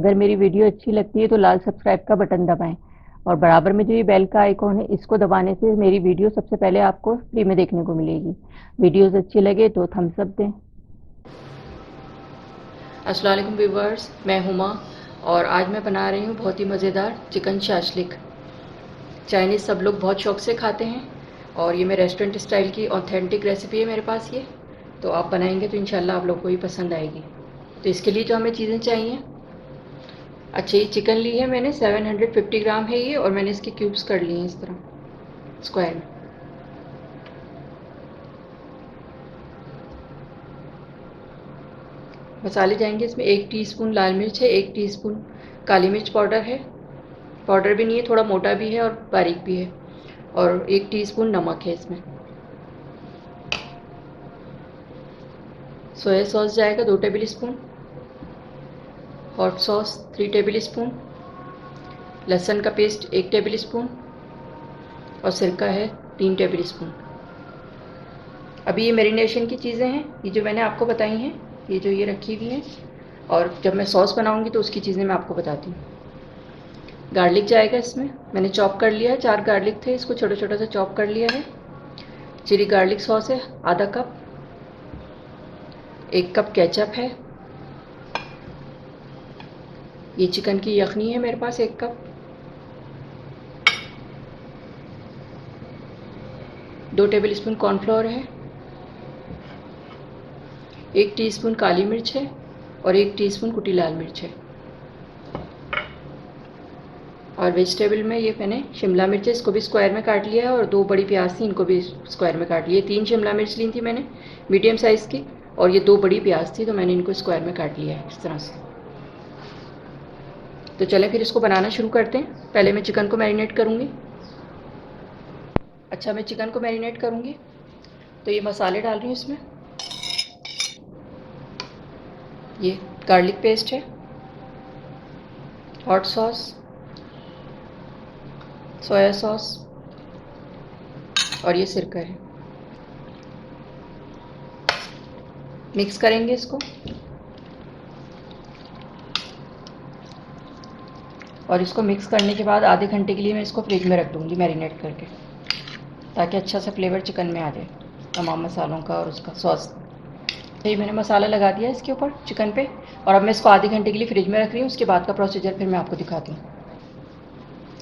अगर मेरी वीडियो अच्छी लगती है तो लाल सब्सक्राइब का बटन दबाएं और बराबर में जो ये बेल का आइकॉन है इसको दबाने से मेरी वीडियो सबसे पहले आपको फ्री में देखने को मिलेगी। वीडियोस अच्छी लगे तो थम्स अप दें। अस्सलाम वालेकुम व्यूवर्स, मैं हुमा और आज मैं बना रही हूँ बहुत ही मज़ेदार चिकन शाशलिक। चाइनीज़ सब लोग बहुत शौक से खाते हैं और ये मैं रेस्टोरेंट स्टाइल की ऑथेंटिक रेसिपी है मेरे पास ये। तो आप बनाएंगे तो इंशाल्लाह आप लोग को भी पसंद आएगी। तो इसके लिए जो हमें चीज़ें चाहिए, अच्छा ये चिकन ली है मैंने 750 ग्राम है ये और मैंने इसके क्यूब्स कर लिए हैं इस तरह स्क्वायर में। मसाले जाएंगे इसमें 1 टीस्पून लाल मिर्च है, 1 टीस्पून काली मिर्च पाउडर है, पाउडर भी नहीं है, थोड़ा मोटा भी है और बारीक भी है, और 1 टीस्पून नमक है इसमें। सोया सॉस जाएगा 2 table spoon, hot sauce 3 table spoon, लहसुन का पेस्ट 1 टेबल स्पून और सिरका है 3 टेबल स्पून। अभी ये मैरिनेशन की चीज़ें हैं, ये जो मैंने आपको बताई हैं, ये जो ये रखी हुई हैं, और जब मैं सॉस बनाऊंगी तो उसकी चीज़ें मैं आपको बताती हूँ। गार्लिक जाएगा इसमें, मैंने चॉप कर लिया है, 4 गार्लिक थे, इसको छोटा छोटा सा चॉप कर लिया है। चिली गार्लिक सॉस है आधा कप, 1 कप केचप है, ये चिकन की यखनी है मेरे पास 1 कप, 2 टेबल स्पून कॉर्नफ्लोर है, 1 टीस्पून काली मिर्च है और 1 टीस्पून कुटी लाल मिर्च है। और वेजिटेबल में ये मैंने शिमला मिर्च है, इसको भी स्क्वायर में काट लिया है, और 2 बड़ी प्याज थी, इनको भी स्क्वायर में काट लिया। 3 शिमला मिर्च ली थी मैंने मीडियम साइज़ की, और ये 2 बड़ी प्याज थी, तो मैंने इनको स्क्वायर में काट लिया है इस तरह से। तो चलें फिर इसको बनाना शुरू करते हैं। पहले मैं चिकन को मैरिनेट करूँगी। अच्छा, मैं चिकन को मैरिनेट करूँगी तो ये मसाले डाल रही हूँ इसमें। ये गार्लिक पेस्ट है, हॉट सॉस, सोया सॉस और ये सिरका है। मिक्स करेंगे इसको, और इसको मिक्स करने के बाद आधे घंटे के लिए मैं इसको फ्रिज में रख दूँगी मैरिनेट करके, ताकि अच्छा सा फ्लेवर चिकन में आ जाए तमाम मसालों का और उसका सॉस। ये मैंने मसाला लगा दिया इसके ऊपर चिकन पे, और अब मैं इसको आधे घंटे के लिए फ्रिज में रख रही हूँ। उसके बाद का प्रोसीजर फिर मैं आपको दिखाती हूँ।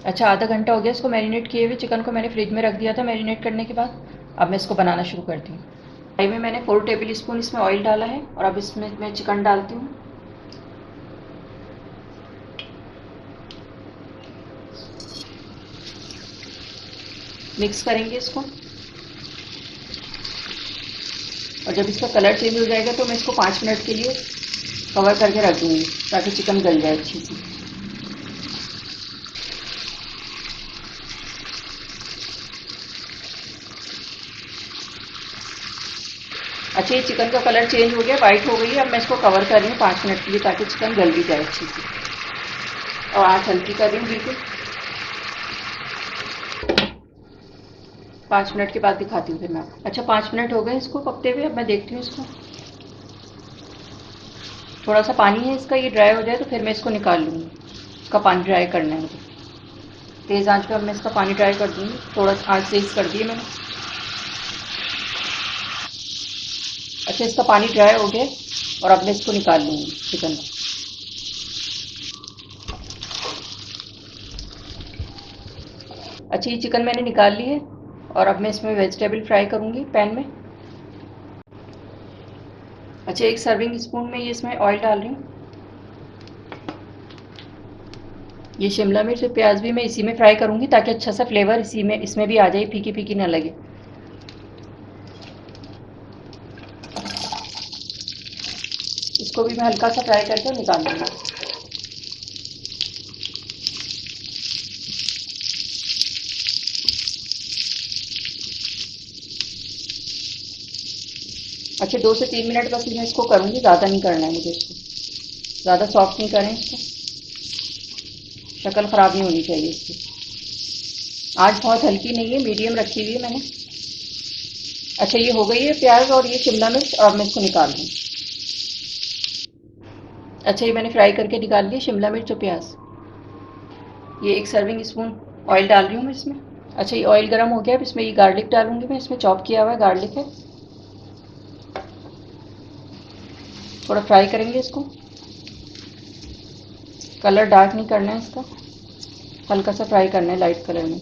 अच्छा, आधा घंटा हो गया इसको मैरिनेट किए हुए, चिकन को मैंने फ्रिज में रख दिया था मैरिनेट करने के बाद। अब मैं इसको बनाना शुरू करती हूँ। कढ़ाई में मैंने 4 टेबल स्पून इसमें ऑयल डाला है, और अब इसमें मैं चिकन डालती हूँ। मिक्स करेंगे इसको, और जब इसका कलर चेंज हो जाएगा तो मैं इसको 5 मिनट के लिए कवर करके रख दूँगी, ताकि चिकन गल जाए अच्छी से। अच्छा, ये चिकन का कलर चेंज हो गया, वाइट हो गई है। अब मैं इसको कवर कर रही हूँ 5 मिनट के लिए, ताकि चिकन गल भी जाए अच्छी से, और आँच हल्की कर रही हूँ बिल्कुल। 5 मिनट के बाद दिखाती हूँ फिर मैं। अच्छा, 5 मिनट हो गए इसको पकते हुए। अब मैं देखती हूँ इसको, थोड़ा सा पानी है इसका, ये ड्राई हो जाए तो फिर मैं इसको निकाल लूँगी। इसका पानी ड्राई करना है मुझे। तेज़ आंच पे अब मैं इसका पानी ड्राई कर दूँगी। थोड़ा सा आँच तेज़ कर दी है मैंने। अच्छा, इसका पानी ड्राई हो गया, और अब मैं इसको निकाल लूँगी चिकन को। अच्छा, ये चिकन मैंने निकाल ली है, और अब मैं इसमें वेजिटेबल फ्राई करूँगी पैन में। अच्छा, 1 सर्विंग स्पून में ये इसमें ऑयल डाल रही हूँ। ये शिमला मिर्च और प्याज भी मैं इसी में फ्राई करूँगी, ताकि अच्छा सा फ्लेवर इसमें भी आ जाए, फीकी फीकी ना लगे। इसको भी मैं हल्का सा फ्राई करके निकाल दूँगी। अच्छा, 2 से 3 मिनट बस मैं इसको करूँगी, ज़्यादा नहीं करना है मुझे इसको। ज़्यादा सॉफ्ट नहीं करें इसको, शक्ल ख़राब नहीं होनी चाहिए इसकी। आँच बहुत हल्की नहीं है, मीडियम रखी हुई है मैंने। अच्छा, ये हो गई है प्याज और ये शिमला मिर्च, और अब मैं इसको निकाल दूँ। अच्छा, ये मैंने फ्राई करके निकाल लिया शिमला मिर्च और प्याज। ये 1 सर्विंग स्पून ऑयल डाल रही हूँ मैं इसमें। अच्छा, ये ऑयल गर्म हो गया, अब इसमें ये गार्लिक डालूंगी मैं, इसमें चॉप किया हुआ है गार्लिक है। थोड़ा फ्राई करेंगे इसको, कलर डार्क नहीं करना है इसका, हल्का सा फ्राई करना है लाइट कलर में।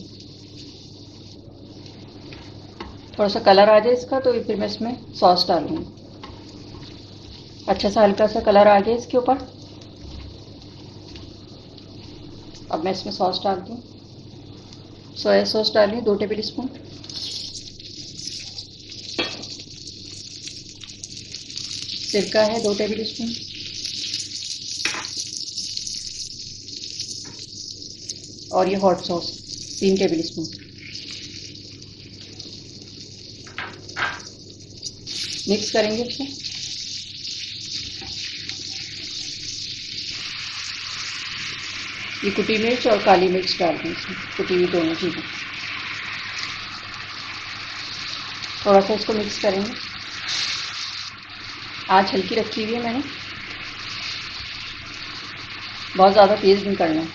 थोड़ा सा कलर आ जाए इसका तो फिर मैं इसमें सॉस डालूंगी। अच्छा सा हल्का सा कलर आ गया इसके ऊपर। अब मैं इसमें सॉस डालती हूँ। सोया सॉस डाली 2 टेबल स्पून। सिरका है 2 टेबल स्पून। और ये hot sauce 3 table spoon. Mix करेंगे इसको। ये कुटी मिर्च और काली मिर्च डाल दें इसमें, कुटी हुई दोनों चीज़ें। थोड़ा सा इसको मिक्स करेंगे। आँच हल्की रखी हुई है मैंने, बहुत ज़्यादा तेज़ नहीं करना है।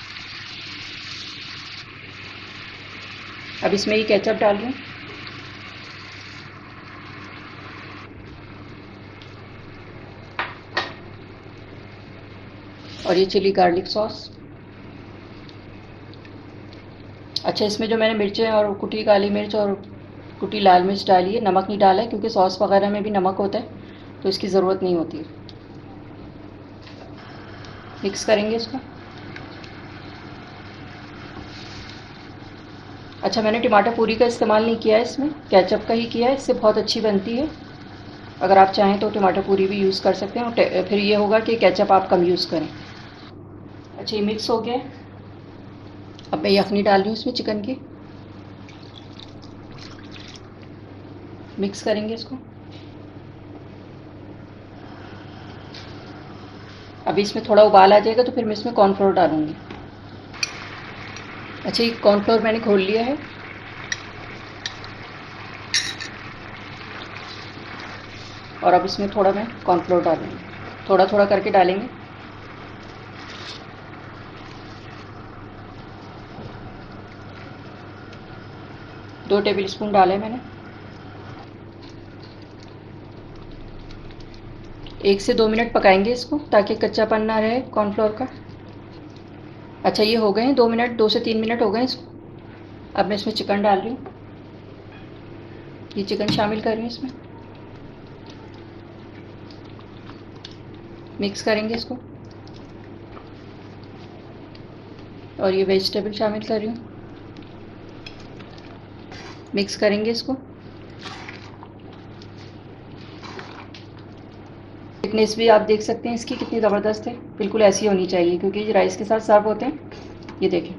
अब इसमें ये केचप डाल रही हूँ। और ये चिली गार्लिक सॉस। अच्छा, इसमें जो मैंने मिर्चें और कुटी काली मिर्च और कुटी लाल मिर्च डाली है, नमक नहीं डाला है क्योंकि सॉस वगैरह में भी नमक होता है, तो इसकी ज़रूरत नहीं होती है। मिक्स करेंगे इसको। अच्छा, मैंने टमाटर पूरी का इस्तेमाल नहीं किया है इसमें, केचप का ही किया है, इससे बहुत अच्छी बनती है। अगर आप चाहें तो टमाटर पूरी भी यूज़ कर सकते हैं, और फिर ये होगा कि केचप आप कम यूज़ करें। अच्छा, ये मिक्स हो गया। अब मैं यखनी डाल रही हूँ इसमें चिकन की। मिक्स करेंगे इसको। अभी इसमें थोड़ा उबाल आ जाएगा तो फिर मैं इसमें कॉर्नफ्लोर डालूँगी। अच्छा, ये कॉर्नफ्लोर मैंने घोल लिया है। और अब इसमें थोड़ा मैं कॉर्नफ्लोर डालूँगी, थोड़ा थोड़ा करके डालेंगे। दो टेबल स्पून डाले मैंने। 1 से 2 मिनट पकाएंगे इसको ताकि कच्चापन ना रहे कॉर्नफ्लोर का। अच्छा, ये हो गए हैं 2 मिनट, 2 से 3 मिनट हो गए इसको। अब मैं इसमें चिकन डाल रही हूँ। ये चिकन शामिल कर रही हूँ इसमें। मिक्स करेंगे इसको। और ये वेजिटेबल शामिल कर रही हूँ। मिक्स करेंगे इसको। थिकनेस भी आप देख सकते हैं इसकी कितनी ज़बरदस्त है, बिल्कुल ऐसी होनी चाहिए क्योंकि ये राइस के साथ सर्व होते हैं। ये देखें,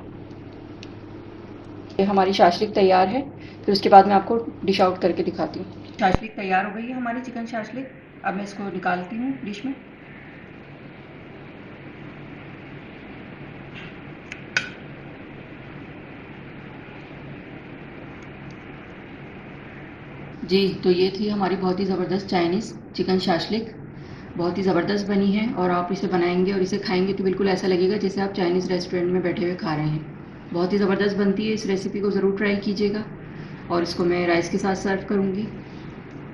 ये हमारी शाशलिक तैयार है। फिर उसके बाद मैं आपको डिश आउट करके दिखाती हूँ। शाशलिक तैयार हो गई है हमारी चिकन शाशलिक। अब मैं इसको निकालती हूँ डिश में। जी, तो ये थी हमारी बहुत ही ज़बरदस्त चाइनीज़ चिकन शाशलिक। बहुत ही ज़बरदस्त बनी है और आप इसे बनाएंगे और इसे खाएंगे तो बिल्कुल ऐसा लगेगा जैसे आप चाइनीज़ रेस्टोरेंट में बैठे हुए खा रहे हैं। बहुत ही ज़बरदस्त बनती है, इस रेसिपी को ज़रूर ट्राई कीजिएगा। और इसको मैं राइस के साथ सर्व करूँगी।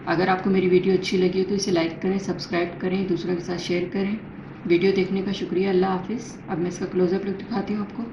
अगर आपको मेरी वीडियो अच्छी लगी हो तो इसे लाइक करें, सब्सक्राइब करें, दूसरों के साथ शेयर करें। वीडियो देखने का शुक्रिया। अल्लाह हाफिज़। अब मैं इसका क्लोज़अप लुक दिखाती हूँ आपको।